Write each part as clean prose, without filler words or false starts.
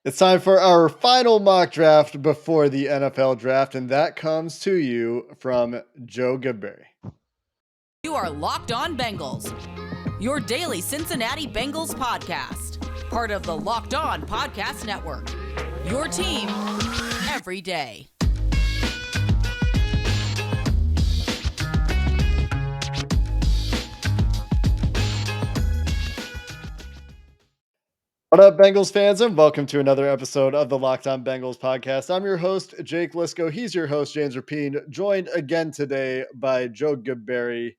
It's time for our final mock draft before the NFL draft, and that comes to you from Joe Goodberry. You are Locked On Bengals, your daily Cincinnati Bengals podcast, part of the Locked On Podcast Network, your team every day. What up, Bengals fans, and welcome to another episode of the Locked On Bengals podcast. I'm your host, Jake Liscow. He's your host, James Rapien, joined again today by Joe Goodberry,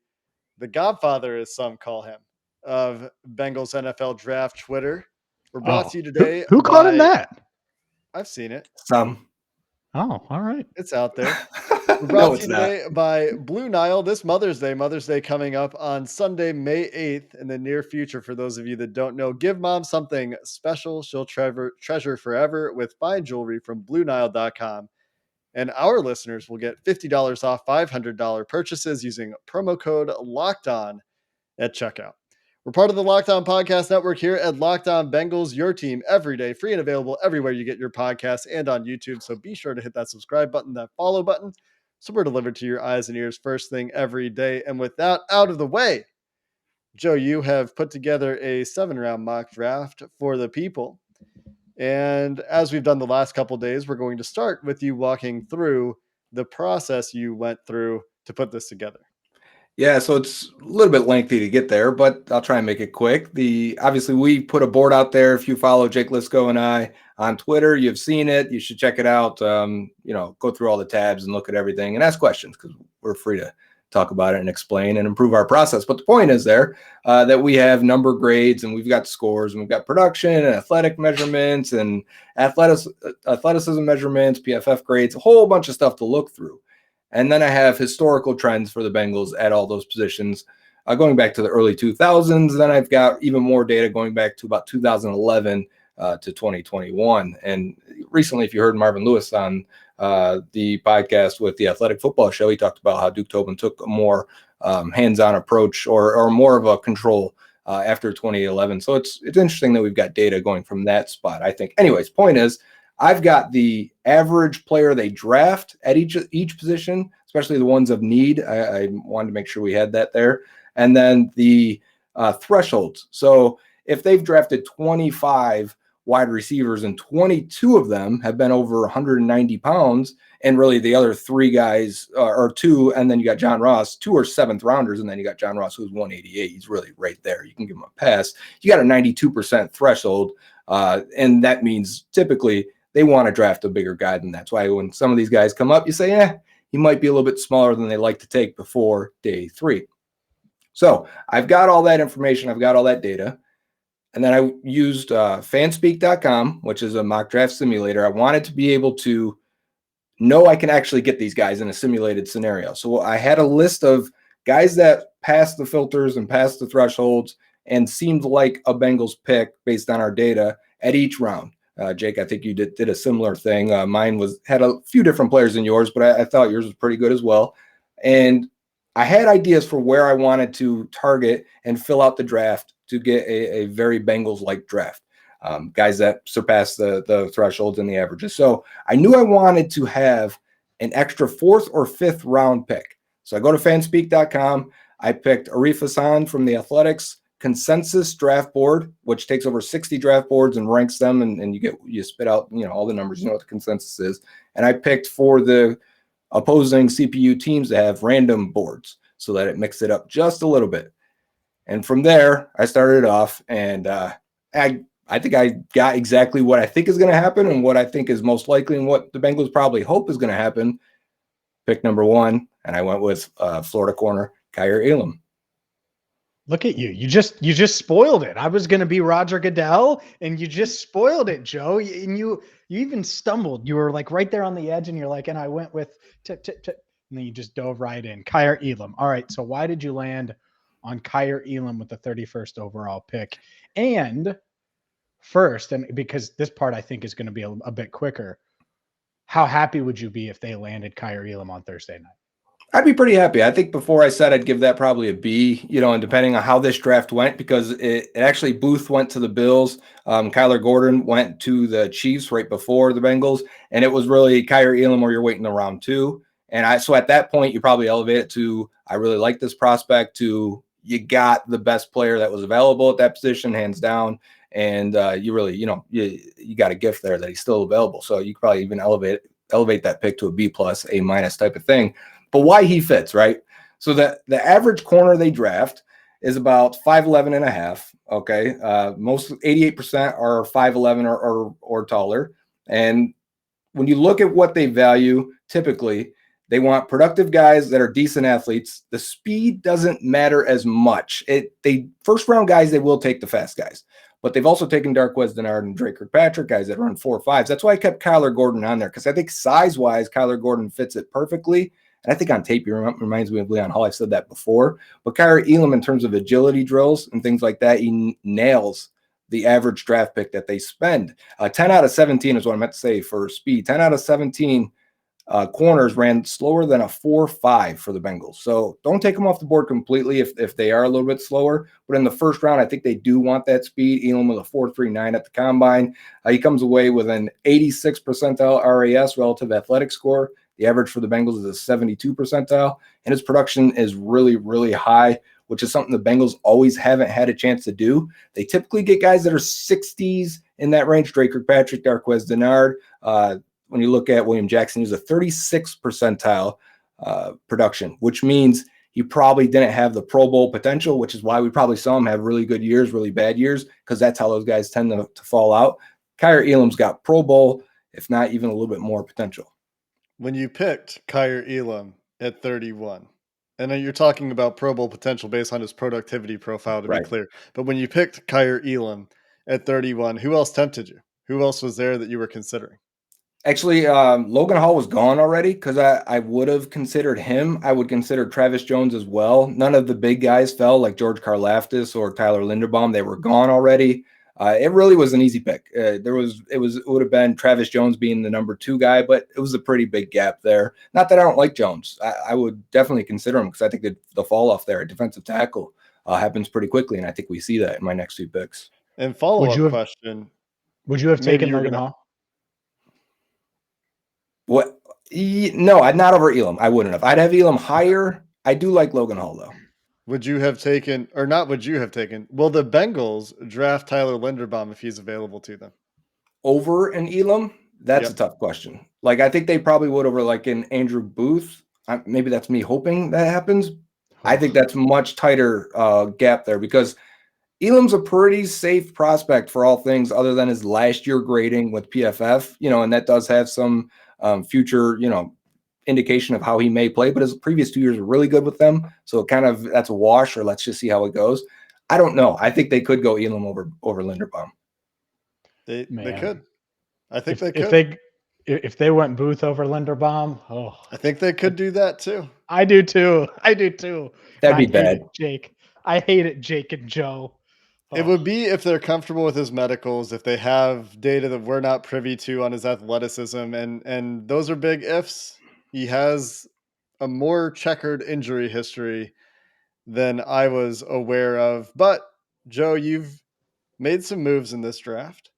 the godfather, as some call him, of Bengals NFL Draft Twitter. We're brought to you today Who called him that? I've seen it. Some. Oh, all right. It's out there. We're No, brought to it's you not. today by Blue Nile this Mother's Day. Mother's Day coming up on Sunday, May 8th in the near future. For those of you that don't know, give mom something special she'll treasure forever with fine jewelry from BlueNile.com. And our listeners will get $50 off $500 purchases using promo code LOCKEDON at checkout. We're part of the Locked On Podcast Network here at Locked On Bengals, your team every day, free and available everywhere you get your podcasts and on YouTube. So be sure to hit that subscribe button, that follow button, so we're delivered to your eyes and ears first thing every day. And with that out of the way, Joe, you have put together a 7-round mock draft for the people. And as we've done the last couple of days, we're going to start with you walking through the process you went through to put this together. Yeah, so it's a little bit lengthy to get there, but I'll try and make it quick. Obviously, we put a board out there. If you follow Jake Liscow and I on Twitter, you've seen it. You should check it out. Go through all the tabs and look at everything and ask questions because we're free to talk about it and explain and improve our process. But the point is there that we have number grades and we've got scores and we've got production and athletic measurements and athleticism measurements, PFF grades, a whole bunch of stuff to look through. And then I have historical trends for the Bengals at all those positions going back to the early 2000s. Then I've got even more data going back to about 2011 to 2021. And recently, if you heard Marvin Lewis on the podcast with the Athletic Football Show, he talked about how Duke Tobin took a more hands-on approach or more of a control after 2011. So it's interesting that we've got data going from that spot, I think. Anyways, point is, I've got the average player they draft at each position, especially the ones of need. I wanted to make sure we had that there. And then the thresholds. So if they've drafted 25 wide receivers and 22 of them have been over 190 pounds, and really the other three guys are two, and then you got John Ross, 2 are 7th rounders, and then you got John Ross, who's 188. He's really right there. You can give him a pass. You got a 92% threshold, and that means typically they want to draft a bigger guy than that. That's why when some of these guys come up, you say, he might be a little bit smaller than they like to take before day 3. So I've got all that information. I've got all that data. And then I used fanspeak.com, which is a mock draft simulator. I wanted to be able to know I can actually get these guys in a simulated scenario. So I had a list of guys that passed the filters and passed the thresholds and seemed like a Bengals pick based on our data at each round. Jake, I think you did a similar thing. Mine had a few different players than yours, but I thought yours was pretty good as well. And I had ideas for where I wanted to target and fill out the draft to get a very Bengals-like draft. Guys that surpass the thresholds and the averages. So I knew I wanted to have an extra 4th or 5th round pick. So I go to fanspeak.com. I picked Arif Hassan from the Athletics consensus draft board, which takes over 60 draft boards and ranks them, and you spit out all the numbers, what the consensus is. And I picked for the opposing CPU teams to have random boards so that it mixed it up just a little bit. And from there, I started off, and I think I got exactly what I think is going to happen and what I think is most likely and what the Bengals probably hope is going to happen. Pick number 1, and I went with Florida corner Kaiir Elam. Look at you. You just spoiled it. I was going to be Roger Goodell, and you just spoiled it, Joe. And you even stumbled. You were like right there on the edge, and you're like, and I went with and then you just dove right in. Kaiir Elam. All right. So why did you land on Kaiir Elam with the 31st overall pick? And first, and because this part I think is going to be a bit quicker, how happy would you be if they landed Kaiir Elam on Thursday night? I'd be pretty happy. I think before I said I'd give that probably a B, and depending on how this draft went, because it actually Booth went to the Bills. Kyler Gordon went to the Chiefs right before the Bengals. And it was really Kyrie Elam where you're waiting around 2. And so at that point, you probably elevate it to, I really like this prospect, to you got the best player that was available at that position, hands down. And you really, you got a gift there that he's still available. So you could probably even elevate that pick to a B plus, A minus type of thing. But why he fits, right? So the average corner they draft is about 5'11 and a half. Okay. Most 88% are 5'11 or taller. And when you look at what they value, typically they want productive guys that are decent athletes. The speed doesn't matter as much. First round guys, they will take the fast guys. But they've also taken Darqueze Dennard and Drake Kirkpatrick, guys that run 4.5s. That's why I kept Kyler Gordon on there, because I think size-wise, Kyler Gordon fits it perfectly. And I think on tape, he reminds me of Leon Hall. I've said that before. But Kyrie Elam, in terms of agility drills and things like that, he nails the average draft pick that they spend. 10 out of 17 is what I meant to say for speed. 10 out of 17 corners ran slower than a 4.5 for the Bengals. So don't take them off the board completely if they are a little bit slower. But in the first round, I think they do want that speed. Elam with a 4.39 at the combine. He comes away with an 86 percentile RAS relative athletic score. The average for the Bengals is a 72 percentile, and his production is really, really high, which is something the Bengals always haven't had a chance to do. They typically get guys that are 60s in that range. Drake Kirkpatrick, Darqueze Dennard. When you look at William Jackson, he's a 36 percentile production, which means he probably didn't have the Pro Bowl potential, which is why we probably saw him have really good years, really bad years, because that's how those guys tend to fall out. Kyrie Elam's got Pro Bowl, if not even a little bit more potential. When you picked Kyrie Elam at 31, and you're talking about Pro Bowl potential based on his productivity profile, to be clear, but when you picked Kyrie Elam at 31, who else tempted you? Who else was there that you were considering? Actually, Logan Hall was gone already, because I would have considered him. I would consider Travis Jones as well. None of the big guys fell, like George Karlaftis or Tyler Linderbaum. They were gone already. It really was an easy pick. It would have been Travis Jones being the number 2 guy, but it was a pretty big gap there. Not that I don't like Jones. I would definitely consider him, because I think the fall off there at defensive tackle happens pretty quickly, and I think we see that in my next 2 picks. And follow-up question. Would you have taken Logan Hall? What? No, I'd not over Elam. I wouldn't have. I'd have Elam higher. I do like Logan Hall, though. Would you have taken, or not would you have taken, will the Bengals draft Tyler Linderbaum if he's available to them? Over an Elam? That's a tough question. Like, I think they probably would over like an Andrew Booth. Maybe that's me hoping that happens. I think that's much tighter gap there, because Elam's a pretty safe prospect for all things other than his last year grading with PFF, and that does have some future, indication of how he may play, but his previous 2 years are really good with them. So that's a wash, or let's just see how it goes. I don't know. I think they could go Elam over Linderbaum. They could. I think they could. If they went Booth over Linderbaum, I think they could do that too. I do too. That'd be bad. Jake. I hate it, Jake and Joe. It would be if they're comfortable with his medicals, if they have data that we're not privy to on his athleticism, and those are big ifs. He has a more checkered injury history than I was aware of. But Joe, you've made some moves in this draft,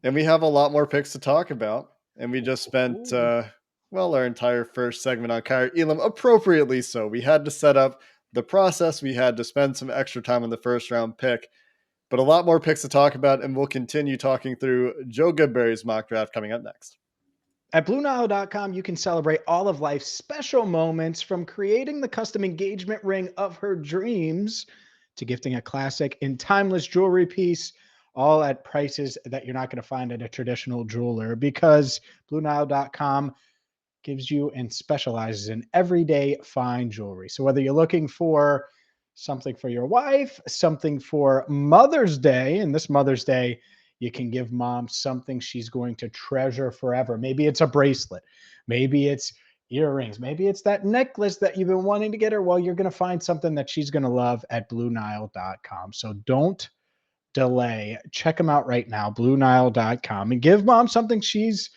and we have a lot more picks to talk about. And we just spent our entire first segment on Kyrie Elam, appropriately so. We had to set up the process. We had to spend some extra time on the first round pick. But a lot more picks to talk about, and we'll continue talking through Joe Goodberry's mock draft coming up next. At BlueNile.com, you can celebrate all of life's special moments, from creating the custom engagement ring of her dreams to gifting a classic and timeless jewelry piece, all at prices that you're not going to find at a traditional jeweler, because BlueNile.com gives you and specializes in everyday fine jewelry. So whether you're looking for something for your wife, something for Mother's Day, and this Mother's Day, you can give mom something she's going to treasure forever. Maybe it's a bracelet. Maybe it's earrings. Maybe it's that necklace that you've been wanting to get her. Well, you're going to find something that she's going to love at BlueNile.com. So don't delay. Check them out right now, BlueNile.com, and give mom something she's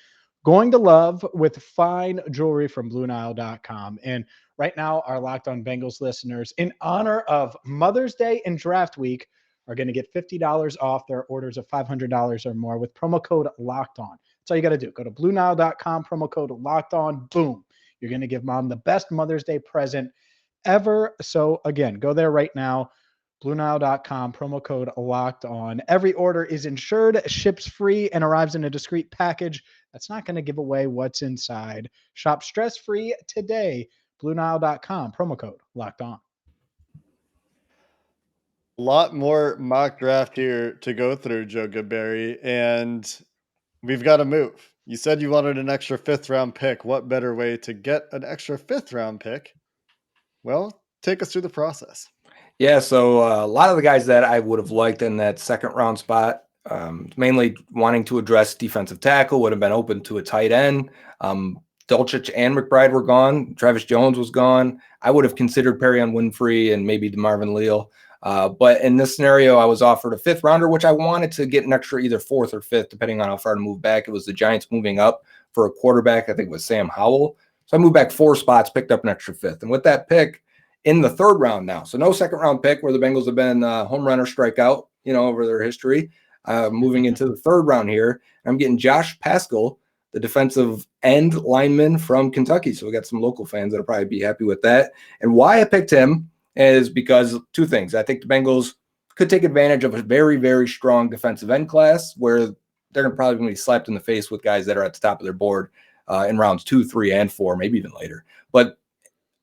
going to love with fine jewelry from BlueNile.com. And right now, our Locked On Bengals listeners, in honor of Mother's Day and Draft Week, are going to get $50 off their orders of $500 or more with promo code Locked On. That's all you got to do. Go to BlueNile.com, promo code Locked On. Boom. You're going to give mom the best Mother's Day present ever. So again, go there right now. BlueNile.com, promo code Locked On. Every order is insured, ships free, and arrives in a discreet package that's not going to give away what's inside. Shop stress-free today. BlueNile.com, promo code Locked On. A lot more mock draft here to go through, Joe Goodberry, and we've got to move. You said you wanted an extra 5th round pick. What better way to get an extra 5th round pick? Well, take us through the process. Yeah, so a lot of the guys that I would have liked in that 2nd round spot, mainly wanting to address defensive tackle, would have been open to a tight end. Dulcich and McBride were gone. Travis Jones was gone. I would have considered Perrion Winfrey and maybe DeMarvin Leal. But in this scenario, I was offered a 5th rounder, which I wanted to get an extra either 4th or 5th, depending on how far to move back. It was the Giants moving up for a quarterback. I think it was Sam Howell. So I moved back 4 spots, picked up an extra 5th. And with that pick in the 3rd round now, so no 2nd round pick where the Bengals have been home run or strikeout, over their history. Moving into the 3rd round here, I'm getting Josh Paschal, the defensive end lineman from Kentucky. So we got some local fans that'll probably be happy with that. And why I picked him is because 2 things. I think the Bengals could take advantage of a very, very strong defensive end class where they're probably going to be slapped in the face with guys that are at the top of their board in rounds 2, 3, and 4, maybe even later. But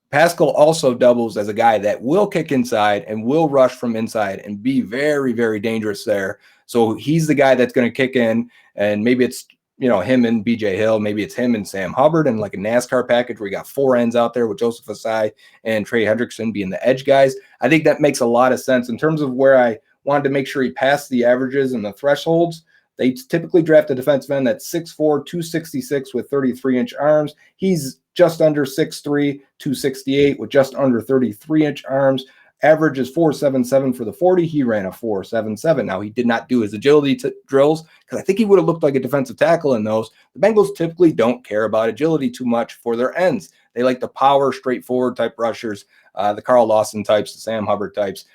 Paschal also doubles as a guy that will kick inside and will rush from inside and be very, very dangerous there. So he's the guy that's going to kick in, and maybe it's him and BJ Hill. Maybe it's him and Sam Hubbard and like a NASCAR package where you got 4 ends out there with Joseph Asai and Trey Hendrickson being the edge guys. I think that makes a lot of sense in terms of where I wanted to make sure he passed the averages and the thresholds. They typically draft a defensive end that's 6'4", 266 with 33-inch arms. He's just under 6'3", 268 with just under 33-inch arms. Average is 4.77 for the 40. He ran a 4.77. Now, he did not do his agility drills because I think he would have looked like a defensive tackle in those. The Bengals typically don't care about agility too much for their ends. They like the power, straightforward type rushers, the Carl Lawson types, the Sam Hubbard types,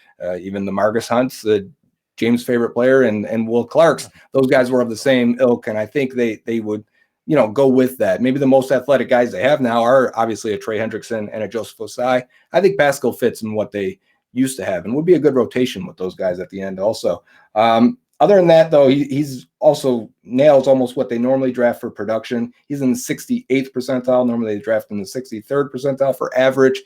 even the Margus Hunts, the James' favorite player, and Will Clark's. Those guys were of the same ilk, and I think they would go with that. Maybe the most athletic guys they have now are obviously a Trey Hendrickson and a Joseph Osai. I think Paschal fits in what they used to have and would be a good rotation with those guys at the end also. Other than that, though, he's also nails almost what they normally draft for production. He's in the 68th percentile. Normally they draft in the 63rd percentile for average.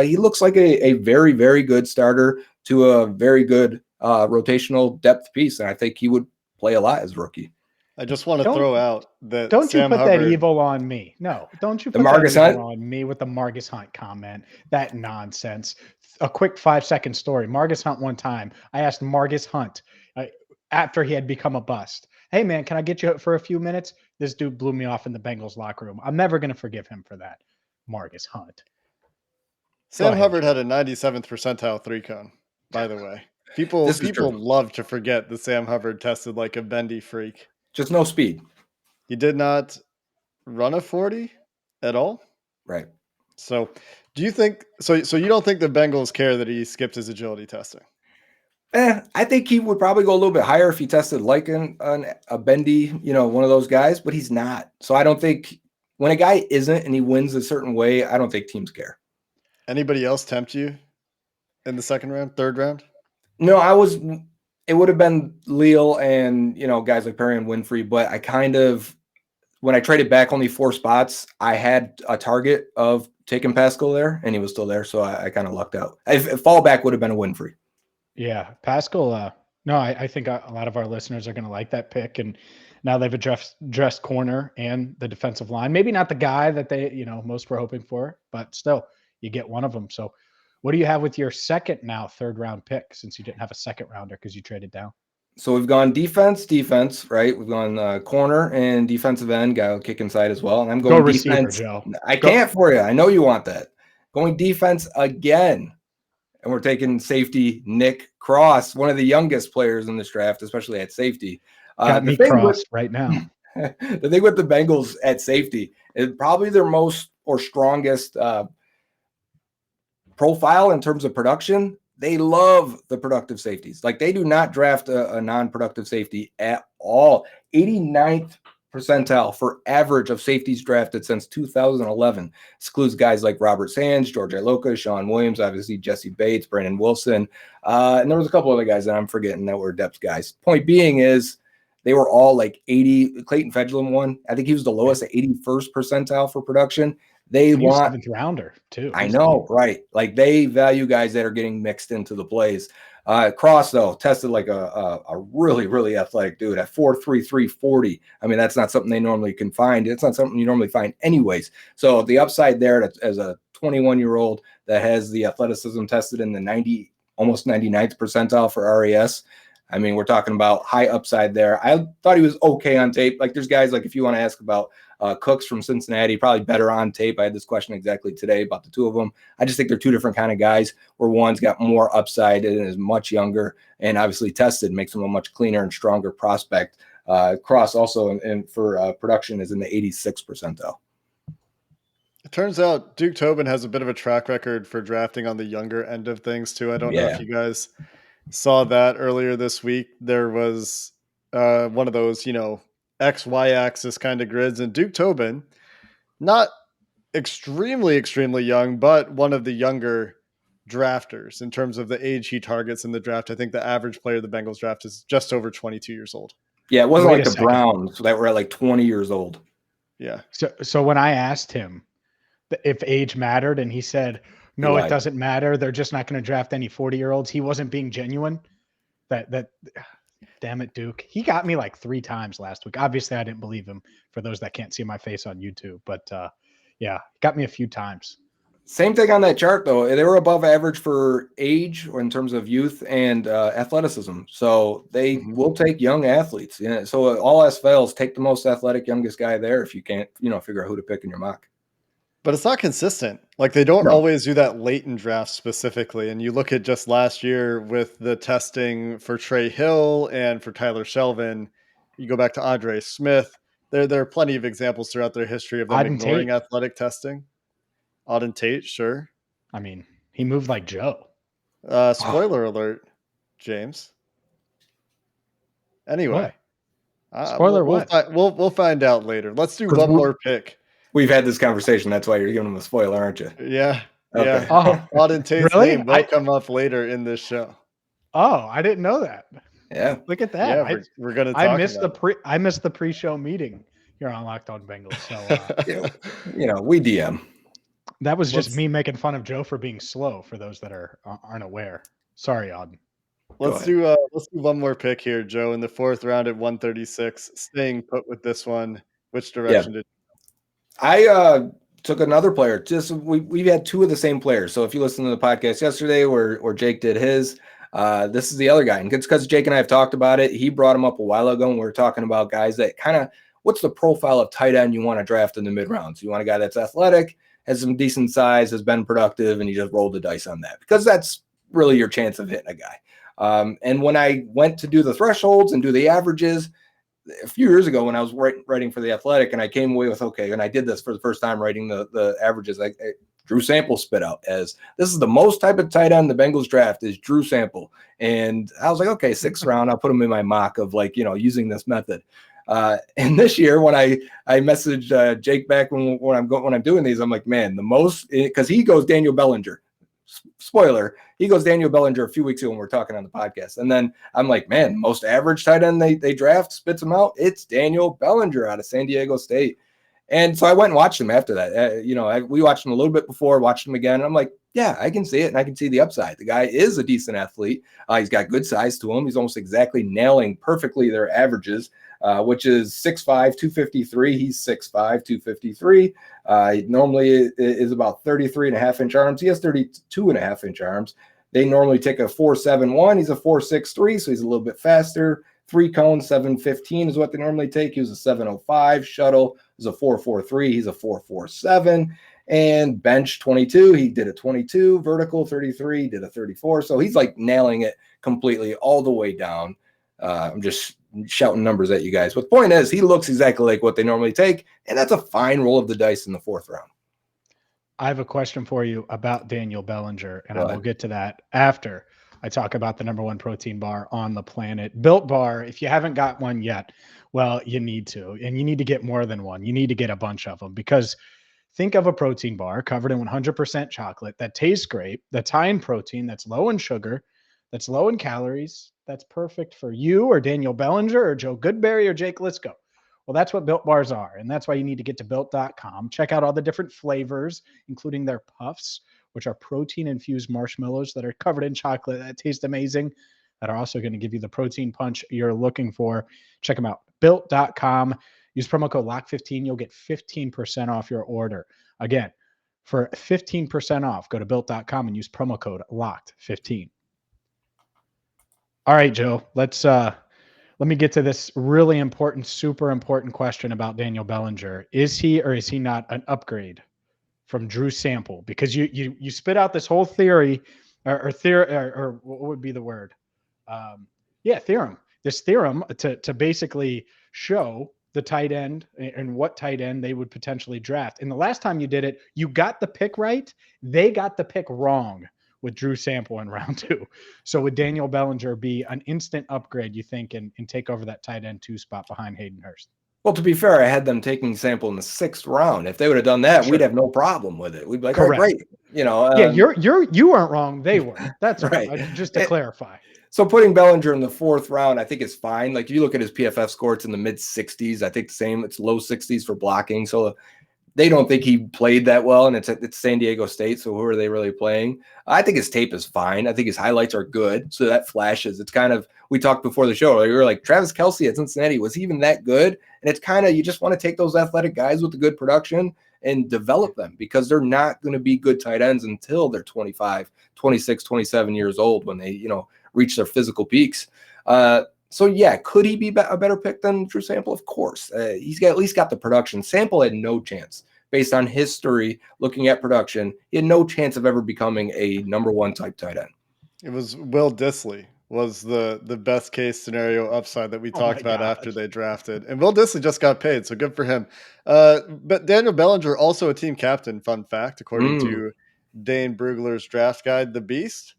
He looks like a very, very good starter to a very good rotational depth piece, and I think he would play a lot as a rookie. I just want to throw out that don't Sam you put Hubbard, that evil on me. No, don't you put Margus that evil Hunt? on me with the Margus Hunt comment. That nonsense. A quick 5-second story. Margus Hunt one time, I asked Margus Hunt after he had become a bust, hey, man, can I get you for a few minutes? This dude blew me off in the Bengals locker room. I'm never going to forgive him for that. Margus Hunt. Sam Hubbard had a 97th percentile 3-cone, by the way. People love to forget that Sam Hubbard tested like a bendy freak. Just no speed. He did not run a 40 at all. Right. So do you think so you don't think the Bengals care that he skipped his agility testing? I think he would probably go a little bit higher if he tested like a bendy, one of those guys, but he's not. So I don't think when a guy isn't and he wins a certain way, I don't think teams care. Anybody else tempt you in the 2nd round, 3rd round? No, it would have been Leal and, guys like Perry and Winfrey, but I when I traded back only 4 spots, I had a target of taking Paschal there and he was still there. So I kind of lucked out. If fallback would have been a Winfrey. Yeah. Paschal. No, I think a lot of our listeners are going to like that pick. And now they've addressed corner and the defensive line. Maybe not the guy that they, most were hoping for, but still you get one of them. So what do you have with your 3rd round pick since you didn't have a 2nd rounder because you traded down? So we've gone defense, right? We've gone corner and defensive end, guy will kick inside as well. And I'm going defense. Receiver, Joe. I can't for you. I know you want that. Going defense again. And we're taking safety Nick Cross, one of the youngest players in this draft, especially at safety. Got me crossed right now. the thing with the Bengals at safety is probably their most or strongest profile in terms of production. They love the productive safeties. Like, they do not draft a non-productive safety at all. 89th percentile for average of safeties drafted since 2011. Excludes guys like Robert Sands, George Iloka, Sean Williams, obviously Jesse Bates, Brandon Wilson. And there was a couple other guys that I'm forgetting that were depth guys. Point being is they were all like 80. Clayton Fedulum won. I think he was the lowest at 81st percentile for production. They want 7th rounder too. I know, right? Like, they value guys that are getting mixed into the plays. Cross, though, tested like a really, really athletic dude at 4.33 40. I mean, that's not something they normally can find. It's not something you normally find anyways. So the upside there as a 21-year-old that has the athleticism tested in the almost 99th percentile for RAS. I mean, we're talking about high upside there. I thought he was okay on tape. Like, there's guys, like, if you want to ask about Cooks from Cincinnati, probably better on tape. I had this question exactly today about the two of them. I just think they're two different kind of guys, where one's got more upside and is much younger and obviously tested, makes him a much cleaner and stronger prospect. Cross also for production is in the 86th percentile. It turns out Duke Tobin has a bit of a track record for drafting on the younger end of things too. I don't know if you guys saw that earlier this week. There was one of those, XY axis kind of grids, and Duke Tobin, not extremely young, but one of the younger drafters in terms of the age he targets in the draft. I think the average player of the Bengals draft is just over 22 years old. Yeah, it wasn't like the Browns that were at like 20 years old. Yeah. So when I asked him if age mattered, and he said, no, it doesn't matter, they're just not going to draft any 40-year-olds, he wasn't being genuine. That damn it, Duke. He got me like 3 times last week. Obviously, I didn't believe him, for those that can't see my face on YouTube. But yeah, got me a few times. Same thing on that chart, though. They were above average for age or in terms of youth and athleticism. So they will take young athletes. Yeah. So all else fails, take the most athletic youngest guy there if you can't, figure out who to pick in your mock. But it's not consistent. Like, they don't always do that late in drafts specifically. And you look at just last year with the testing for Trey Hill and for Tyler Shelvin, you go back to Andre Smith. There are plenty of examples throughout their history of them ignoring athletic testing. Auden Tate, sure. I mean, he moved like Joe. Spoiler alert, James. Anyway. Spoiler what? We'll find out later. Let's do one more pick. We've had this conversation. That's why you're giving them a spoiler, aren't you? Yeah. Okay. Yeah. Oh, Auden Tate's name will come up later in this show. Oh, I didn't know that. Yeah. Look at that. Yeah, we're going to talk I missed the pre-show meeting here on Locked On Bengals. So, we DM. That was just me making fun of Joe for being slow, for those that aren't aware. Sorry, Auden. Let's do one more pick here, Joe, in the 4th round at 136. Staying put with this one. Which direction did I took another player. Just we've had 2 of the same players. So if you listen to the podcast yesterday where Jake did his, this is the other guy. And it's because Jake and I have talked about it. He brought him up a while ago, and we were talking about guys that kind of, what's the profile of tight end you want to draft in the mid rounds? You want a guy that's athletic, has some decent size, has been productive, and you just roll the dice on that, because that's really your chance of hitting a guy. And when I went to do the thresholds and do the averages a few years ago, when I was writing for The Athletic, and I came away with, okay, and I did this for the first time, writing the averages, Drew Sample spit out as, this is the most type of tight end the Bengals draft is Drew Sample. And I was like, okay, 6th round, I'll put him in my mock of using this method. And this year, when I messaged Jake back when I'm doing these, I'm like, man, the most, because he goes Daniel Bellinger. Spoiler, he goes Daniel Bellinger a few weeks ago when we're talking on the podcast. And then I'm like, man, most average tight end they draft, spits him out, it's Daniel Bellinger out of San Diego State. And so I went and watched him after that. We watched him a little bit before, watched him again, and I'm like, yeah, I can see it, and I can see the upside. The guy is a decent athlete. He's got good size to him. He's almost exactly nailing perfectly their averages, which is 6'5", 253. He's 6'5", 253. Normally is about 33.5-inch arms. He has 32.5-inch arms. They normally take a 4.71. He's a 4.63, so he's a little bit faster. 3 cone, 7.15 is what they normally take. He was a 7.05. Shuttle is a 4.43. He's a 4.47. And bench 22. He did a 22. Vertical 33. Did a 34. So he's like nailing it completely all the way down. I'm just shouting numbers at you guys. But the point is, he looks exactly like what they normally take, and that's a fine roll of the dice in the 4th round. I have a question for you about Daniel Bellinger, and Go I will ahead. get to that after I talk about the number 1 protein bar on the planet, Built Bar. If you haven't got one yet, well, you need to, and you need to get more than one. You need to get a bunch of them, because think of a protein bar covered in 100% chocolate that tastes great, that's high in protein, that's low in sugar, that's low in calories, that's perfect for you or Daniel Bellinger or Joe Goodberry or Jake Liscow. Well, that's what Built Bars are, and that's why you need to get to Built.com. Check out all the different flavors, including their Puffs, which are protein-infused marshmallows that are covered in chocolate that taste amazing, that are also going to give you the protein punch you're looking for. Check them out, Built.com. Use promo code LOCK15. You'll get 15% off your order. Again, for 15% off, go to Built.com and use promo code LOCKED15. All right, Joe, let me get to this really important, super important question about Daniel Bellinger. Is he or is he not an upgrade from Drew Sample? Because you spit out this whole theory or what would be the word? Theorem. This theorem to basically show the tight end and what tight end they would potentially draft. And the last time you did it, you got the pick right. They got the pick wrong with Drew Sample in round 2. So would Daniel Bellinger be an instant upgrade, you think, and take over that tight end 2 spot behind Hayden Hurst? Well, to be fair, I had them taking Sample in the 6th round. If they would have done that, Sure. We'd have no problem with it. We'd be like, correct. Oh, great. You weren't wrong. They were. That's right. Just to clarify. So putting Bellinger in the 4th round, I think is fine. Like, if you look at his PFF score, it's in the mid 60s. I think the same. It's low 60s for blocking. So they don't think he played that well, and it's San Diego State. So who are they really playing? I think his tape is fine. I think his highlights are good. So that flashes. It's kind of, we talked before the show. We were like, Travis Kelce at Cincinnati, was he even that good? And it's kind of, you just want to take those athletic guys with the good production and develop them, because they're not going to be good tight ends until they're 25, 26, 27 years old, when they, reach their physical peaks. So yeah, could he be a better pick than Drew Sample? Of course. He's at least got the production. Sample had no chance, based on history, looking at production. He had no chance of ever becoming a number 1 type tight end. It was Will Dissly was the best case scenario upside that we talked about after they drafted. And Will Dissly just got paid, so good for him. But Daniel Bellinger, also a team captain, fun fact, according to Dane Brugler's draft guide, The Beast.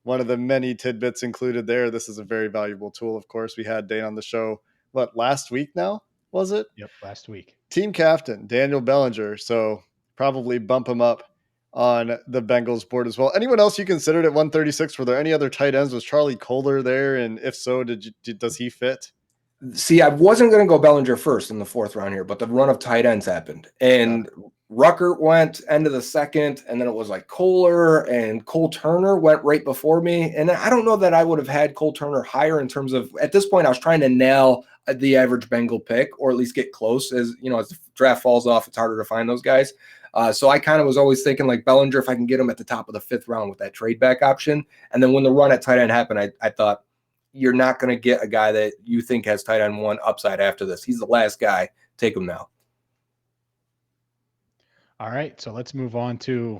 One of the many tidbits included there. This is a very valuable tool, of course. We had Dane on the show, last week now, was it? Yep, last week. Team captain, Daniel Bellinger. So probably bump him up on the Bengals board as well. Anyone else you considered at 136? Were there any other tight ends? Was Charlie Kohler there? And if so, does he fit? See, I wasn't going to go Bellinger first in the 4th round here, but the run of tight ends happened. And Rucker went end of the 2nd, and then it was like Kohler, and Cole Turner went right before me. And I don't know that I would have had Cole Turner higher in terms of, at this point, I was trying to nail the average Bengal pick, or at least get close. As the draft falls off, it's harder to find those guys. So I kind of was always thinking like Bellinger, if I can get him at the top of the 5th round with that trade back option. And then when the run at tight end happened, I thought, you're not going to get a guy that you think has tight end 1 upside after this. He's the last guy. Take him now. All right. So let's move on to,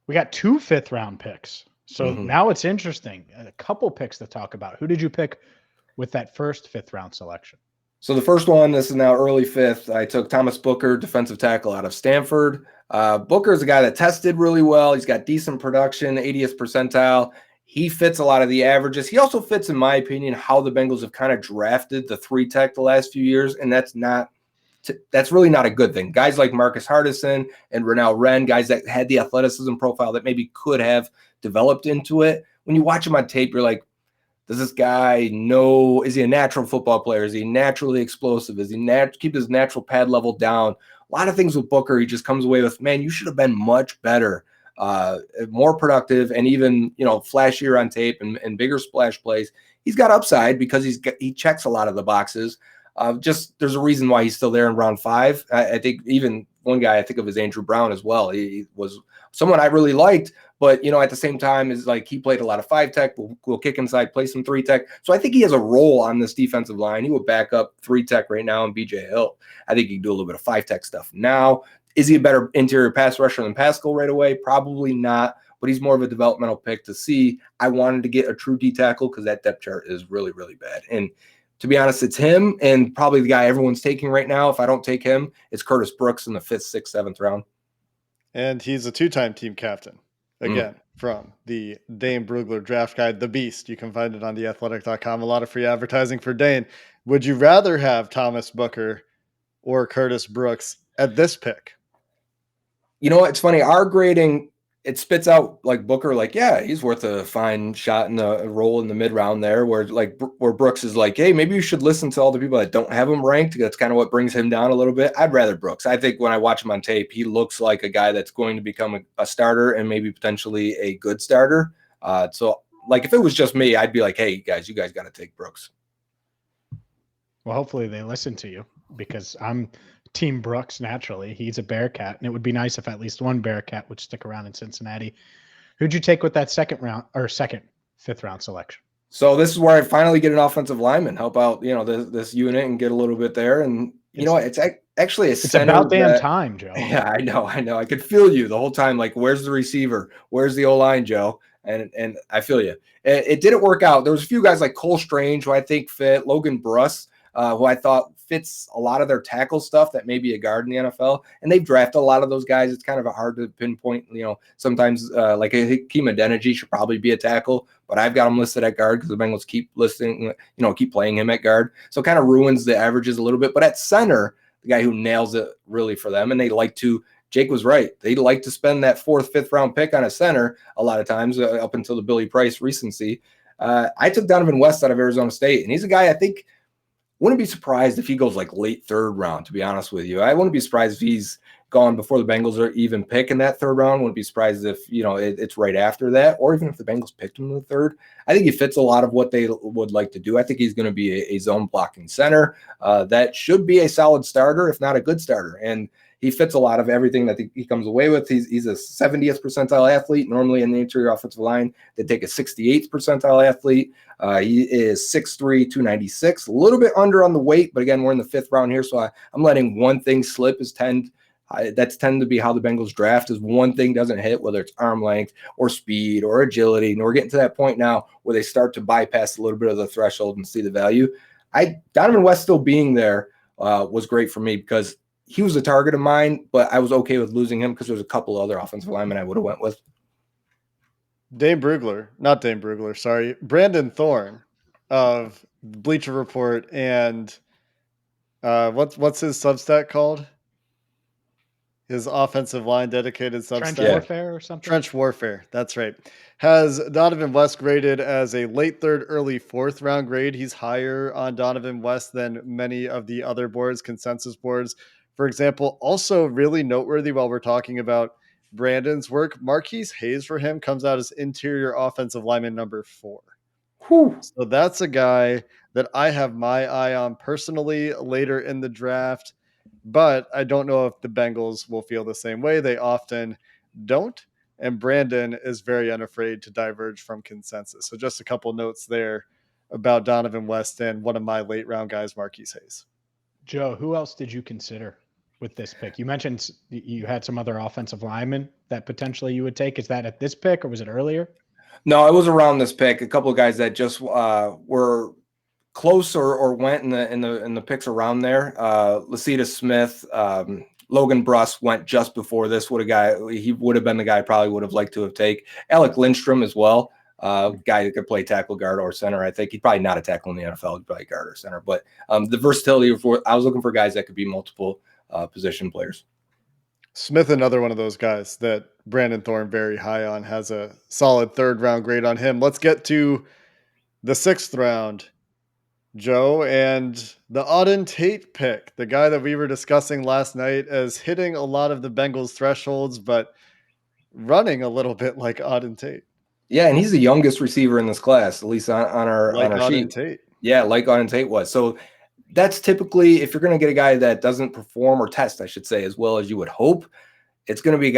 we got 2 5th round picks. So now it's interesting. A couple picks to talk about. Who did you pick with that first 5th round selection? So the first one, this is now early 5th. I took Thomas Booker, defensive tackle out of Stanford. Booker is a guy that tested really well. He's got decent production, 80th percentile. He fits a lot of the averages. He also fits, in my opinion, how the Bengals have kind of drafted the 3 tech the last few years, and that's really not a good thing. Guys like Marcus Hardison and Renell Wren, guys that had the athleticism profile that maybe could have developed into it. When you watch him on tape, you're like, does this guy know? Is he a natural football player? Is he naturally explosive? Is he keep his natural pad level down? A lot of things with Booker, he just comes away with, man, you should have been much better. More productive, and even flashier on tape and bigger splash plays. He's got upside because he checks a lot of the boxes. Just there's a reason why he's still there in round 5. I think even one guy I think of is Andrew Brown as well. He was someone I really liked, but at the same time is like he played a lot of 5 tech. We'll kick inside, play some 3 tech. So I think he has a role on this defensive line. He would back up 3 tech right now in BJ Hill. I think he can do a little bit of 5 tech stuff now. Is he a better interior pass rusher than Pascal right away? Probably not, but he's more of a developmental pick to see. I wanted to get a true D tackle because that depth chart is really, really bad. And to be honest, it's him and probably the guy everyone's taking right now. If I don't take him, it's Curtis Brooks in the 5th, 6th, 7th round. And he's a 2-time team captain. Again, from the Dane Brugler draft guide, The Beast. You can find it on theathletic.com. A lot of free advertising for Dane. Would you rather have Thomas Booker or Curtis Brooks at this pick? You know what? It's funny. Our grading, it spits out like Booker, like, yeah, he's worth a fine shot in the role in the mid round there, where Brooks is like, hey, maybe you should listen to all the people that don't have him ranked. That's kind of what brings him down a little bit. I'd rather Brooks. I think when I watch him on tape, he looks like a guy that's going to become a starter and maybe potentially a good starter. So like, if it was just me, I'd be like, hey guys, you guys got to take Brooks. Well, hopefully they listen to you, because I'm Team Brooks naturally. He's a Bearcat, and it would be nice if at least one Bearcat would stick around in Cincinnati. Who'd you take with that 5th round selection? So this is where I finally get an offensive lineman, help out, this unit and get a little bit there. And you know what? It's actually it's about damn time, Joe. Yeah, I know. I could feel you the whole time. Like, where's the receiver? Where's the O-line, Joe? And I feel you. It didn't work out. There was a few guys like Cole Strange, who I think fit, Logan Bruss, who I thought fits a lot of their tackle stuff that may be a guard in the NFL. And they've drafted a lot of those guys. It's kind of hard to pinpoint, sometimes like Hakeem Adeniji should probably be a tackle, but I've got him listed at guard because the Bengals keep playing him at guard. So it kind of ruins the averages a little bit. But at center, the guy who nails it really for them, and Jake was right. They like to spend that 4th, 5th round pick on a center a lot of times up until the Billy Price recency. I took Donovan West out of Arizona State, and he's a guy I think wouldn't be surprised if he goes like late 3rd round, to be honest with you. I wouldn't be surprised if he's gone before the Bengals are even picking that 3rd round. Wouldn't be surprised if, it's right after that, or even if the Bengals picked him in the 3rd. I think he fits a lot of what they would like to do. I think he's going to be a zone blocking center that should be a solid starter, if not a good starter. And he fits a lot of everything that he comes away with. He's a 70th percentile athlete. Normally in the interior offensive line, they take a 68th percentile athlete. He is 6'3", 296, a little bit under on the weight, but again, we're in the 5th round here, so I'm letting one thing slip. That's tend to be how the Bengals draft, is one thing doesn't hit, whether it's arm length or speed or agility. And we're getting to that point now where they start to bypass a little bit of the threshold and see the value. Donovan West still being there was great for me, because he was a target of mine, but I was okay with losing him because there's a couple other offensive linemen I would have went with. Brandon Thorne of Bleacher Report and what's his Substack called? His offensive line dedicated Substack. Trench Warfare or something? Trench Warfare, that's right. Has Donovan West graded as a late 3rd, early 4th round grade. He's higher on Donovan West than many of the other boards, consensus boards. For example, also really noteworthy while we're talking about Brandon's work, Marquise Hayes for him comes out as interior offensive lineman number 4. Whew. So that's a guy that I have my eye on personally later in the draft, but I don't know if the Bengals will feel the same way. They often don't. And Brandon is very unafraid to diverge from consensus. So just a couple notes there about Donovan West and one of my late round guys, Marquise Hayes. Joe, who else did you consider with this pick? You mentioned you had some other offensive linemen that potentially you would take. Is that at this pick or was it earlier? No, it was around this pick. A couple of guys that just were close or went in the picks around there. Lasita Smith, Logan Bruss went just before this. He would have been the guy I probably would have liked to have taken. Alec Lindstrom as well. Guy that could play tackle, guard, or center. I think he'd probably not a tackle in the NFL. He'd probably guard or center. But the versatility I was looking for guys that could be multiple position players. Smith, another one of those guys that Brandon Thorne very high on, has a solid 3rd round grade on him. Let's get to the 6th round, Joe, and the Auden Tate pick, the guy that we were discussing last night as hitting a lot of the Bengals thresholds, but running a little bit like Auden Tate. Yeah, and he's the youngest receiver in this class, at least on our sheet. Tate. Yeah, like Auden Tate was. So that's typically, if you're going to get a guy that doesn't perform or test, I should say, as well as you would hope, it's got to be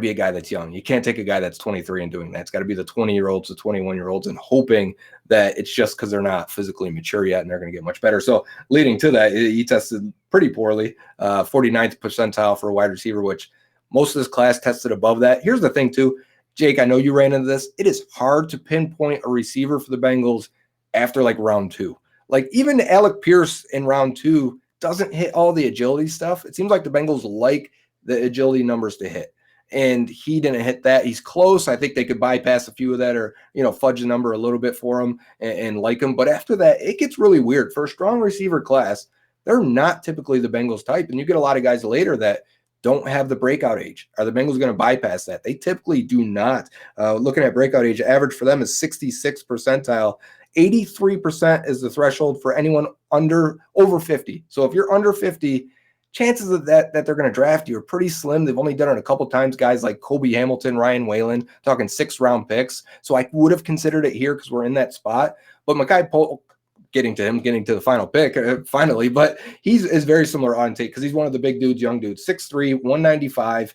a guy that's young. You can't take a guy that's 23 and doing that. It's got to be the 20-year-olds, the 21-year-olds, and hoping that it's just because they're not physically mature yet and they're going to get much better. So leading to that, he tested pretty poorly, 49th percentile for a wide receiver, which most of this class tested above that. Here's the thing, too. Jake, I know you ran into this. It is hard to pinpoint a receiver for the Bengals after like round 2. Like even Alec Pierce in round 2 doesn't hit all the agility stuff. It seems like the Bengals like the agility numbers to hit. And he didn't hit that. He's close. I think they could bypass a few of that or, fudge the number a little bit for him and like him. But after that, it gets really weird. For a strong receiver class, they're not typically the Bengals type. And you get a lot of guys later that don't have the breakout age. Are the Bengals going to bypass that? They typically do not. Looking at breakout age, average for them is 66 percentile. 83% is the threshold for anyone over 50. So if you're under 50, chances of that they're going to draft you are pretty slim. They've only done it a couple times. Guys like Kobe Hamilton, Ryan Whalen, talking 6th-round picks. So I would have considered it here because we're in that spot. But Mekhi Polk, getting to the final pick finally, but is very similar on tape because he's one of the big dudes, young dudes, 6'3", 195.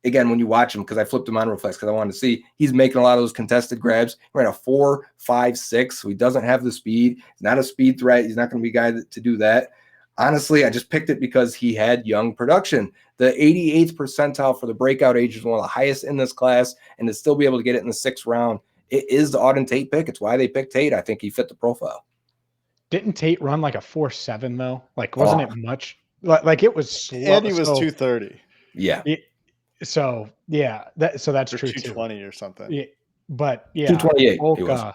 Again, when you watch him, because I flipped him on real fast because I wanted to see, he's making a lot of those contested grabs. He ran a 4.56, so he doesn't have the speed. He's not a speed threat. He's not going to be a guy to do that. Honestly, I just picked it because he had young production. The 88th percentile for the breakout age is one of the highest in this class, and to still be able to get it in the 6th round, it is the Auden Tate pick. It's why they picked Tate. I think he fit the profile. Didn't Tate run like a 4.7 though? Like, wasn't it much? Like it was slow. And he was 230. Yeah. So yeah, that's true 220 or something. Yeah, but yeah, 228.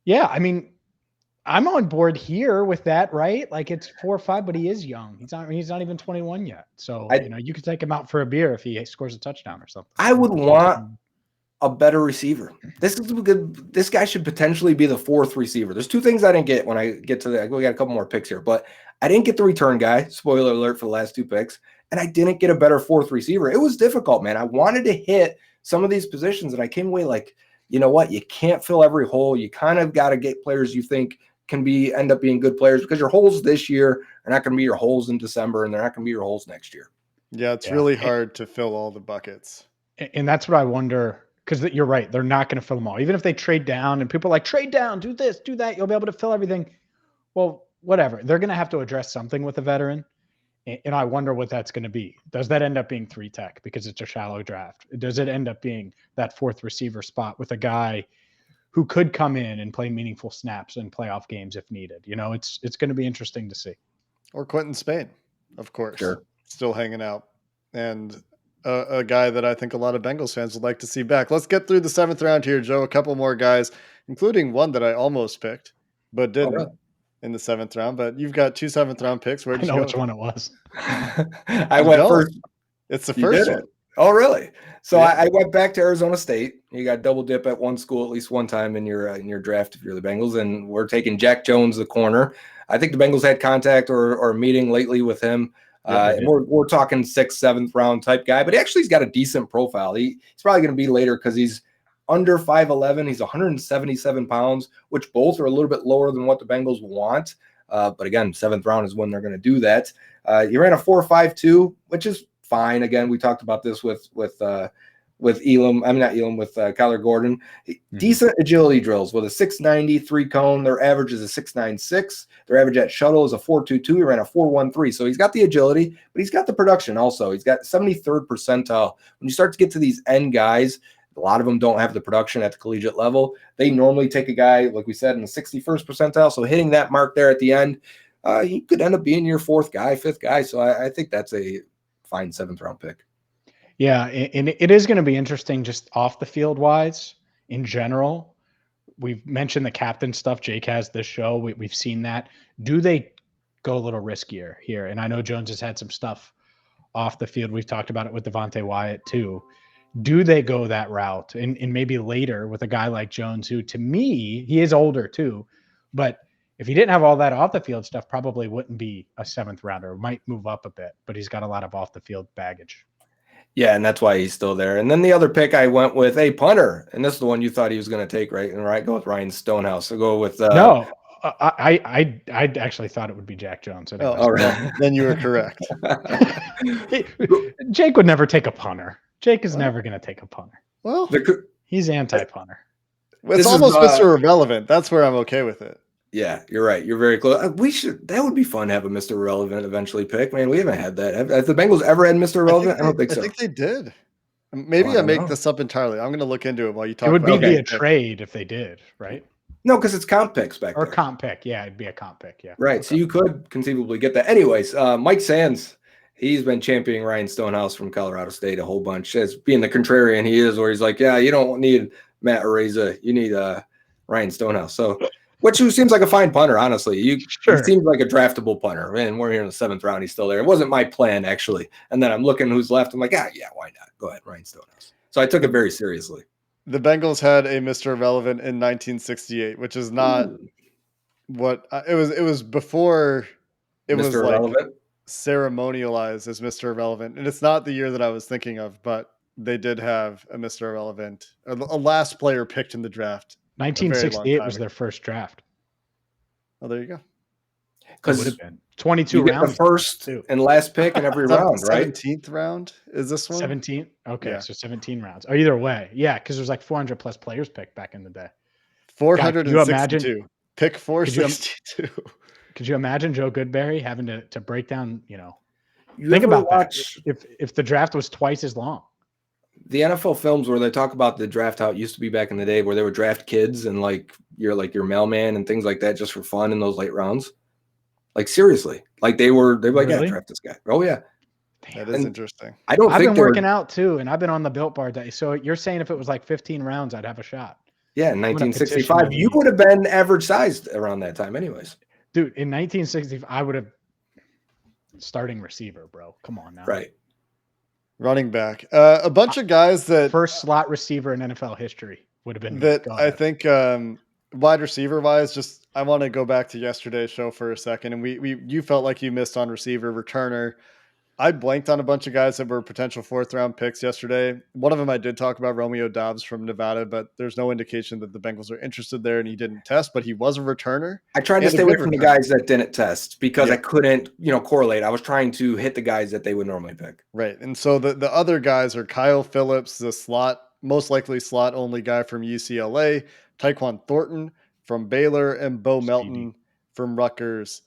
Yeah, I mean, I'm on board here with that, right? Like it's 4 or 5, but he is young. He's not even 21 yet. So you could take him out for a beer if he scores a touchdown or something. I would want a better receiver. This is good. This guy should potentially be the 4th receiver. There's 2 things I didn't get when I get to we got a couple more picks here, but I didn't get the return guy. Spoiler alert for the last 2 picks. And I didn't get a better 4th receiver. It was difficult, man. I wanted to hit some of these positions, and I came away like, you know what? You can't fill every hole. You kind of got to get players you think can end up being good players, because your holes this year are not going to be your holes in December, and they're not going to be your holes next year. Yeah, it's really hard to fill all the buckets. And that's what I wonder, because you're right. They're not going to fill them all. Even if they trade down and people are like, trade down, do this, do that, you'll be able to fill everything. Well, whatever. They're going to have to address something with a veteran. And I wonder what that's going to be. Does that end up being 3-tech because it's a shallow draft? Does it end up being that 4th receiver spot with a guy who could come in and play meaningful snaps in playoff games if needed? It's going to be interesting to see. Or Quentin Spain, of course. Sure. Still hanging out. And a guy that I think a lot of Bengals fans would like to see back. Let's get through the 7th round here, Joe. A couple more guys, including one that I almost picked, but didn't. In the 7th round, but you've got 2 7th-round picks. Where did you go? Which one it was. I went first. It's the first one. Oh, really? So yeah. I went back to Arizona State. You got double dip at one school at least one time in your draft if you're the Bengals, and we're taking Jack Jones, the corner. I think the Bengals had contact or a meeting lately with him. And we're talking 6th, 7th round type guy, but he's got a decent profile. He's probably going to be later because he's under 5'11". He's 177 pounds, which both are a little bit lower than what the Bengals want. But again, 7th round is when they're going to do that. He ran a 4.52, which is fine. Again, we talked about this with Elam. I'm not Elam, with Kyler Gordon. Decent agility drills with a 6.90 3-cone. Their average is a 6.96. Their average at shuttle is a 4.22. He ran a 4.13. So he's got the agility, but he's got the production also. He's got 73rd percentile. When you start to get to these end guys, a lot of them don't have the production at the collegiate level. They normally take a guy, like we said, in the 61st percentile. So hitting that mark there at the end, he could end up being your 4th guy, 5th guy. So I think that's a fine 7th round pick. Yeah, and it is going to be interesting just off the field wise in general. We've mentioned the captain stuff. Jake has this show. We've seen that. Do they go a little riskier here? And I know Jones has had some stuff off the field. We've talked about it with Devontae Wyatt too. Do they go that route? And maybe later with a guy like Jones, who to me, he is older too, but if he didn't have all that off the field stuff, probably wouldn't be a 7th rounder. Might move up a bit, but he's got a lot of off the field baggage. Yeah, and that's why he's still there. And then the other pick I went with a punter, and this is the one you thought he was going to take, right? And right, go with Ryan Stonehouse. So go with no. I actually thought it would be Jack Jones. Oh, all right. Then you were correct. Jake would never take a punter. Jake is never going to take a punter. Well, he's anti-punter. It's almost Mr. Irrelevant. That's where I'm okay with it. Yeah, you're right. You're very close. That would be fun to have a Mr. Irrelevant eventually pick. Man, we haven't had that. Have the Bengals ever had Mr. Irrelevant? I don't think so. I think they did. Maybe I make this up entirely. I'm going to look into it while you talk. It would be a trade if they did, right? No, because it's comp picks back Or there. comp pick. Yeah, it'd be a comp pick. Yeah. Right. Okay. So you could conceivably get that. Anyways, Mike Sands, he's been championing Ryan Stonehouse from Colorado State a whole bunch, as being the contrarian he is, where he's like, yeah, you don't need Matt Araiza, you need Ryan Stonehouse. So, which seems like a fine punter, honestly. He seems like a draftable punter, and we're here in the 7th round. He's still there. It wasn't my plan, actually. And then I'm looking who's left. I'm like, yeah, why not? Go ahead, Ryan Stonehouse. So I took it very seriously. The Bengals had a Mr. Irrelevant in 1968, which is not what it was. It was before it was Mr. like Irrelevant. ceremonialized as Mr. Irrelevant. And it's not the year that I was thinking of, but they did have a Mr. Irrelevant, a last player picked in the draft. 1968 was their first draft. Oh, there you go. Because it would have been 22 rounds. The first and last pick in every round, right? 17th round is this one? 17. Okay, so 17 rounds. Oh, either way, yeah, because there's like 400 plus players picked back in the day. 462. Pick 462. Could you imagine Joe Goodberry having to break down? Think about that. If the draft was twice as long. The NFL films where they talk about the draft, how it used to be back in the day, where they would draft kids and like your mailman and things like that just for fun in those late rounds. Like seriously, like they were like, yeah, draft this guy. Oh yeah, that is interesting. I've been working out too, and I've been on the Built Bar day. So you're saying if it was like 15 rounds, I'd have a shot. Yeah, in 1965, you would have been average sized around that time, anyways. Dude, in 1965, I would have starting receiver, bro. Come on now. Right. Running back. A bunch of guys that first slot receiver in NFL history would have been that. I think wide receiver wise, just I want to go back to yesterday's show for a second, and you felt like you missed on receiver returner. I blanked on a bunch of guys that were potential 4th round picks yesterday. One of them I did talk about, Romeo Doubs from Nevada, but there's no indication that the Bengals are interested there, and he didn't test, but he was a returner. I tried to stay away from the guys that didn't test because I couldn't, correlate. I was trying to hit the guys that they would normally pick. Right. And so the other guys are Kyle Phillips, the slot, most likely slot only guy from UCLA, Tyquan Thornton from Baylor, and Bo Melton from Rutgers.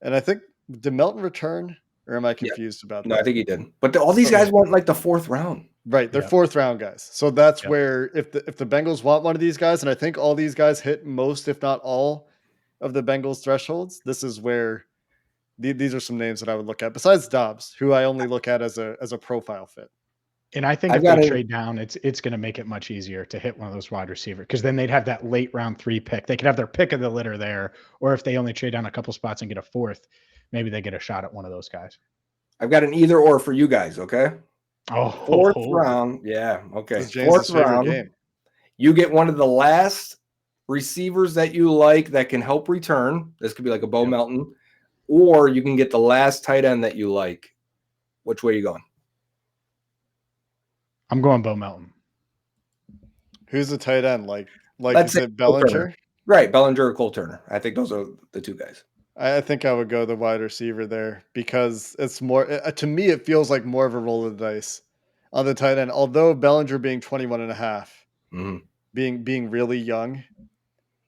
And I think, did Melton return? Or am I confused about that? No, I think he did. But all these guys went like the 4th round. Right. They're 4th round guys. So that's where if the Bengals want one of these guys, and I think all these guys hit most, if not all, of the Bengals thresholds, this is where these are some names that I would look at, besides Dobbs, who I only look at as a profile fit. And I think if they trade down, it's going to make it much easier to hit one of those wide receivers, because then they'd have that late round 3 pick. They could have their pick of the litter there, or if they only trade down a couple spots and get a 4th, maybe they get a shot at one of those guys. I've got an either or for you guys, okay? Oh, 4th round. Yeah, okay. 4th round. Game. You get one of the last receivers that you like that can help return. This could be like a Bo Melton, or you can get the last tight end that you like. Which way are you going? I'm going Bo Melton. Who's the tight end? Like is it Bellinger? Right, Bellinger or Cole Turner. I think those are the 2 guys. I think I would go the wide receiver there because it's more, to me, it feels like more of a roll of the dice on the tight end. Although Bellinger being 21 and a half, being really young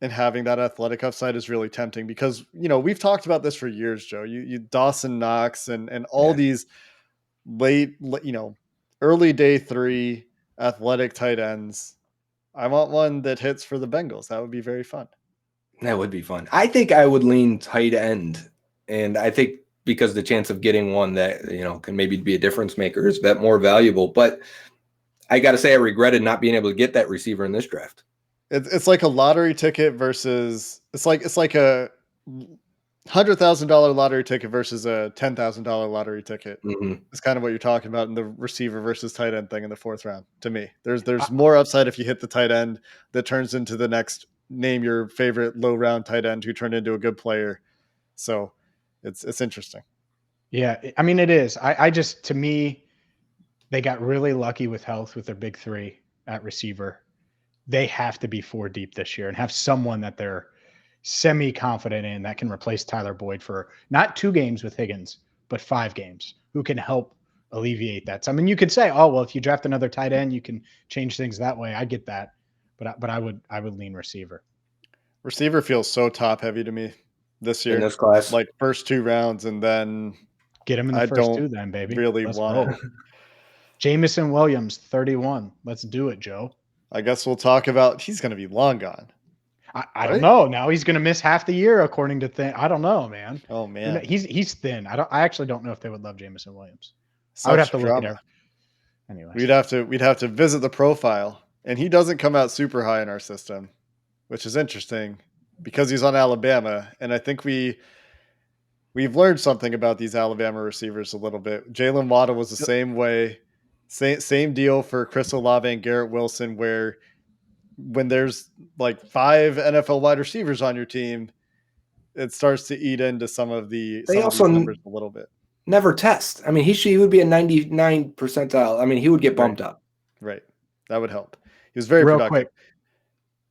and having that athletic upside is really tempting because, we've talked about this for years, Joe. You Dawson Knox and all these late, early day 3 athletic tight ends. I want one that hits for the Bengals. That would be very fun. That would be fun. I think I would lean tight end. And I think because the chance of getting one that, can maybe be a difference maker is that more valuable. But I got to say, I regretted not being able to get that receiver in this draft. It's like a lottery ticket versus it's like a $100,000 lottery ticket versus a $10,000 lottery ticket. It's kind of what you're talking about in the receiver versus tight end thing in the 4th round. To me, there's more upside if you hit the tight end that turns into the next. Name your favorite low round tight end who turned into a good player. So it's interesting. Yeah. I mean, it is. I just, to me, they got really lucky with health with their big 3 at receiver. They have to be 4 deep this year and have someone that they're semi-confident in that can replace Tyler Boyd for not 2 games with Higgins, but 5 games, who can help alleviate that. So, I mean, you could say, oh, well, if you draft another tight end, you can change things that way. I get that. But I would lean receiver. Receiver feels so top heavy to me this year. In this class. Like first 2 rounds and then get him in the first 2 then, baby. Really want it. Jamison Williams, 31. Let's do it, Joe. I guess we'll talk about he's going to be long gone. I don't Right? know. Now he's going to miss half the year, according to I don't know, man. Oh man, He's thin. I actually don't know if they would love Jameson Williams. I would have such to look at drama. it. Anyways, We'd have to visit the profile, and he doesn't come out super high in our system, which is interesting because he's on Alabama, and I think we've learned something about these Alabama receivers a little bit. Jalen Waddle was the same way, same deal for Chris Olave and Garrett Wilson, where when there's like 5 NFL wide receivers on your team, it starts to eat into some of They these also numbers a little bit. never test. I mean, he would be a 99 percentile. I mean, he would get bumped up. Right. That would help. He was very real productive.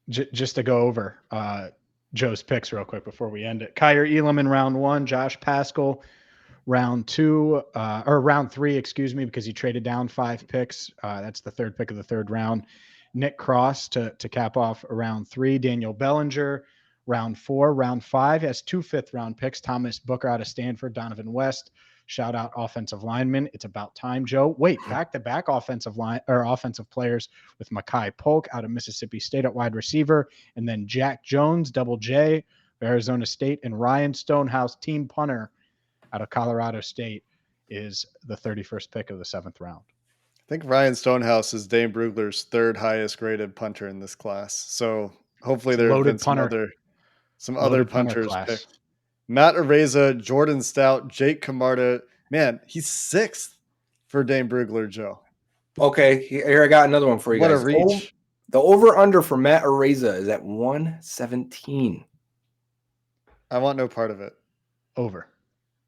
quick, just to go over Joe's picks real quick before we end it. Kyer Elam in round 1, Josh Pascal round 2, or round 3, excuse me, because he traded down 5 picks. That's the 3rd pick of the 3rd round. Nick Cross to cap off round 3. Daniel Bellinger, round 4. Round 5 has 2 5th-round picks. Thomas Booker out of Stanford, Donovan West. Shout out offensive lineman. It's about time, Joe. Wait, back-to-back offensive players with Mekhi Polk out of Mississippi State at wide receiver, and then Jack Jones, Double J, of Arizona State, and Ryan Stonehouse, team punter out of Colorado State, is the 31st pick of the 7th round. I think Ryan Stonehouse is Dane Brugler's 3rd highest graded punter in this class. So hopefully there have been some other punters picked. Matt Areza, Jordan Stout, Jake Camarda. Man, he's 6th for Dane Brugler, Joe. Okay, here I got another one for you What guys. a reach. The over-under for Matt Areza is at 117. I want no part of it. Over.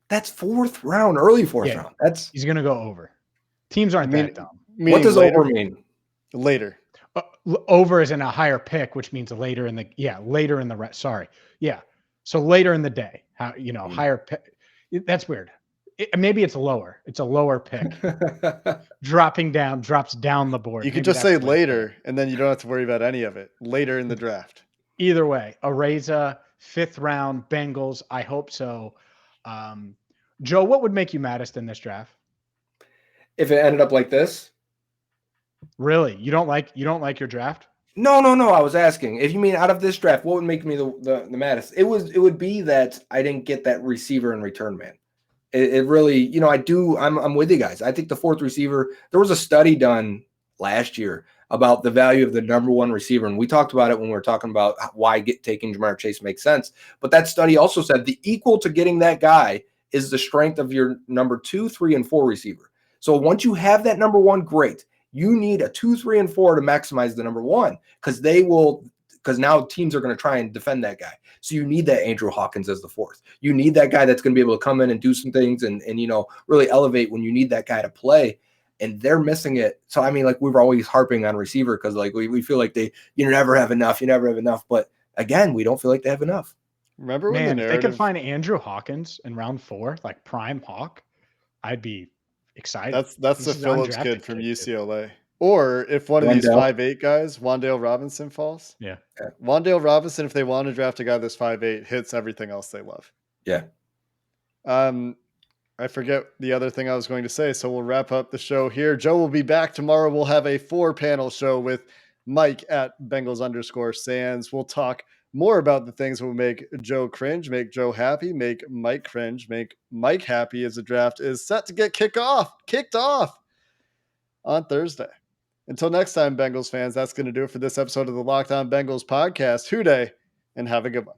That's 4th round, early 4th round. He's going to go over. Teams aren't that dumb. What does later? Over mean? Later. Over is in a higher pick, which means later in the sorry. Yeah. So later in the day, higher pick. That's weird. Maybe it's lower. It's a lower pick. Drops down the board. You could just say later, and then you don't have to worry about any of it. Later in the draft. Either way, Areza, 5th round, Bengals. I hope so. Joe, what would make you maddest in this draft? If it ended up like this? Really? You don't like your draft? No. I was asking, if you mean out of this draft, what would make me the maddest? It would be that I didn't get that receiver in return, man. It really, I'm with you guys. I think the 4th receiver, there was a study done last year about the value of the number 1 receiver. And we talked about it when we were talking about why taking Ja'Marr Chase makes sense. But that study also said the equal to getting that guy is the strength of your number 2, 3, and 4 receiver. So once you have that number 1, great. You need a 2, 3, and 4 to maximize the number 1 because now teams are going to try and defend that guy. So you need that Andrew Hawkins as the 4th. You need that guy that's going to be able to come in and do some things and really elevate when you need that guy to play. And they're missing it. So, I mean, like we were always harping on receiver because like we feel like you never have enough. But again, we don't feel like they have enough. Remember when if they could find Andrew Hawkins in round 4, like prime Hawk, I'd be excited. That's the Phillips kid from UCLA. Or if one of these 5'8" guys, Wan'Dale Robinson, falls. Yeah. Wan'Dale Robinson, if they want to draft a guy that's 5'8", hits everything else they love. Yeah. I forget the other thing I was going to say, so we'll wrap up the show here. Joe will be back tomorrow. We'll have a 4-panel show with Mike at Bengals_Sands. We'll talk more about the things that will make Joe cringe, make Joe happy, make Mike cringe, make Mike happy as the draft is set to get kicked off on Thursday. Until next time, Bengals fans, that's going to do it for this episode of the Locked On Bengals podcast. Hoo-day, and have a good one.